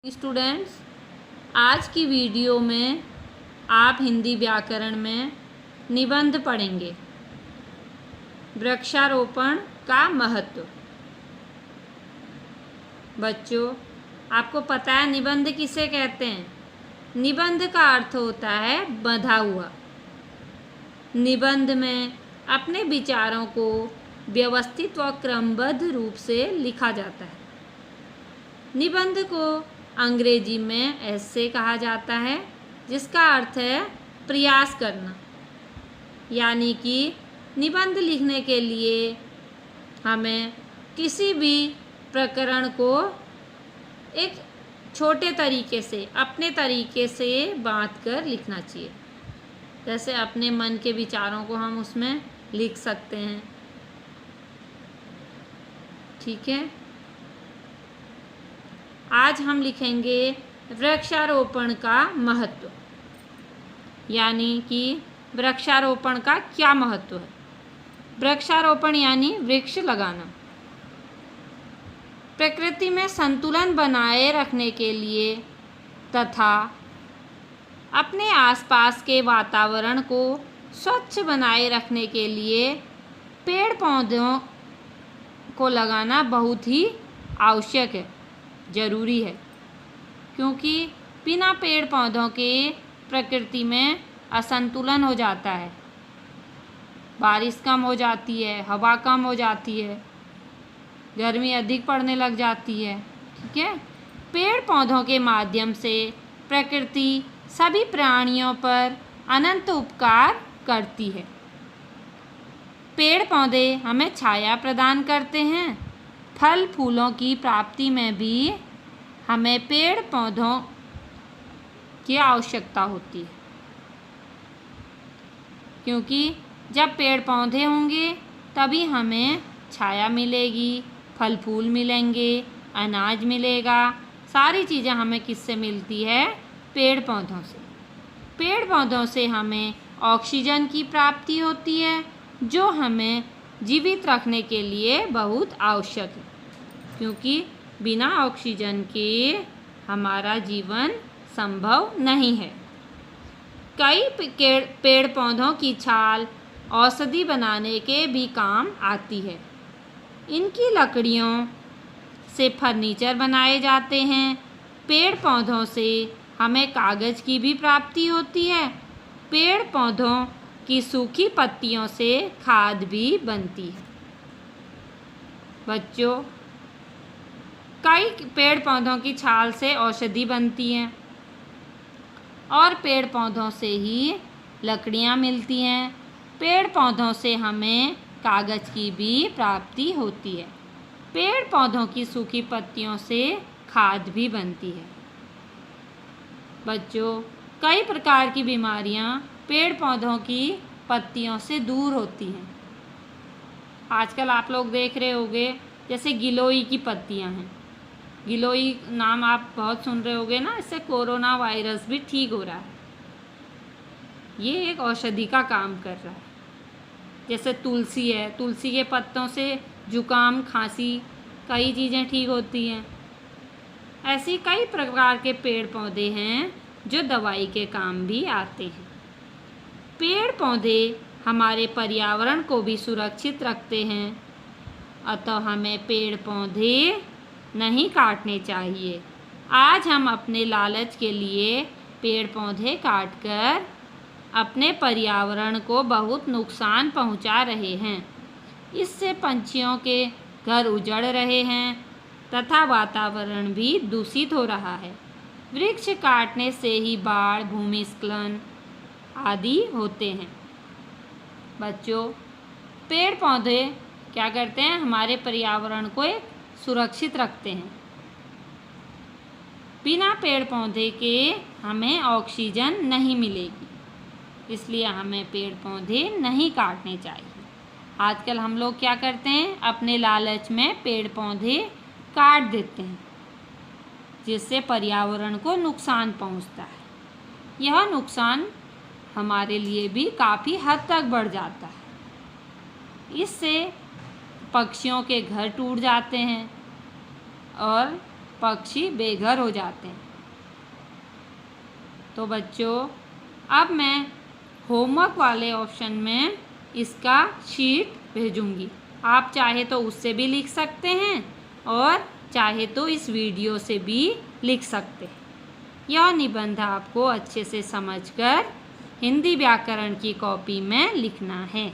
Students, आज की video में आप हिंदी व्याकरण में निबंध पढ़ेंगे। वृक्षारोपण का महत्व। बच्चों, आपको पता है निबंध किसे कहते हैं? निबंध का अर्थ होता है बंधा हुआ। निबंध में अपने विचारों को व्यवस्थित व क्रमबद्ध रूप से लिखा जाता है। निबंध को अंग्रेजी में ऐसे कहा जाता है, जिसका अर्थ है प्रयास करना। यानी कि निबंध लिखने के लिए हमें किसी भी प्रकरण को एक छोटे तरीके से, अपने तरीके से बांध कर लिखना चाहिए। जैसे अपने मन के विचारों को हम उसमें लिख सकते हैं। ठीक है, आज हम लिखेंगे वृक्षारोपण का महत्व, यानी कि वृक्षारोपण का क्या महत्व है। वृक्षारोपण यानी वृक्ष लगाना। प्रकृति में संतुलन बनाए रखने के लिए तथा अपने आसपास के वातावरण को स्वच्छ बनाए रखने के लिए पेड़ पौधों को लगाना बहुत ही आवश्यक है, ज़रूरी है। क्योंकि बिना पेड़ पौधों के प्रकृति में असंतुलन हो जाता है, बारिश कम हो जाती है, हवा कम हो जाती है, गर्मी अधिक पड़ने लग जाती है। ठीक है, पेड़ पौधों के माध्यम से प्रकृति सभी प्राणियों पर अनंत उपकार करती है। पेड़ पौधे हमें छाया प्रदान करते हैं। फल फूलों की प्राप्ति में भी हमें पेड़ पौधों की आवश्यकता होती है, क्योंकि जब पेड़ पौधे होंगे तभी हमें छाया मिलेगी, फल फूल मिलेंगे, अनाज मिलेगा। सारी चीज़ें हमें किससे मिलती है? पेड़ पौधों से। पेड़ पौधों से हमें ऑक्सीजन की प्राप्ति होती है, जो हमें जीवित रखने के लिए बहुत आवश्यक है, क्योंकि बिना ऑक्सीजन के हमारा जीवन संभव नहीं है। कई पेड़ पौधों की छाल औषधि बनाने के भी काम आती है। इनकी लकड़ियों से फर्नीचर बनाए जाते हैं। पेड़ पौधों से हमें कागज़ की भी प्राप्ति होती है। पेड़ पौधों की सूखी पत्तियों से खाद भी बनती है। बच्चों, कई पेड़ पौधों की छाल से औषधि बनती है और पेड़ पौधों से ही लकड़ियाँ मिलती हैं। पेड़ पौधों से हमें कागज़ की भी प्राप्ति होती है। पेड़ पौधों की सूखी पत्तियों से खाद भी बनती है। बच्चों, कई प्रकार की बीमारियां पेड़ पौधों की पत्तियों से दूर होती हैं। आजकल आप लोग देख रहे होंगे, जैसे गिलोई की पत्तियां हैं। गिलोई नाम आप बहुत सुन रहे होंगे ना, इससे कोरोना वायरस भी ठीक हो रहा है। ये एक औषधि का काम कर रहा है। जैसे तुलसी है, तुलसी के पत्तों से जुकाम, खांसी, कई चीज़ें ठीक होती हैं। ऐसी कई प्रकार के पेड़ पौधे हैं जो दवाई के काम भी आते हैं। पेड़ पौधे हमारे पर्यावरण को भी सुरक्षित रखते हैं, अतः हमें पेड़ पौधे नहीं काटने चाहिए। आज हम अपने लालच के लिए पेड़ पौधे काटकर अपने पर्यावरण को बहुत नुकसान पहुंचा रहे हैं। इससे पंछियों के घर उजड़ रहे हैं तथा वातावरण भी दूषित हो रहा है। वृक्ष काटने से ही बाढ़, भूमिस्खलन आदि होते हैं। बच्चों, पेड़ पौधे क्या करते हैं? हमारे पर्यावरण को एक सुरक्षित रखते हैं। बिना पेड़ पौधे के हमें ऑक्सीजन नहीं मिलेगी, इसलिए हमें पेड़ पौधे नहीं काटने चाहिए। आजकल हम लोग क्या करते हैं? अपने लालच में पेड़ पौधे काट देते हैं, जिससे पर्यावरण को नुकसान पहुंचता है। यह नुकसान हमारे लिए भी काफ़ी हद तक बढ़ जाता है। इससे पक्षियों के घर टूट जाते हैं और पक्षी बेघर हो जाते हैं। तो बच्चों, अब मैं होमवर्क वाले ऑप्शन में इसका शीट भेजूंगी। आप चाहे तो उससे भी लिख सकते हैं और चाहे तो इस वीडियो से भी लिख सकते हैं। यह निबंध आपको अच्छे से समझकर हिंदी व्याकरण की कॉपी में लिखना है।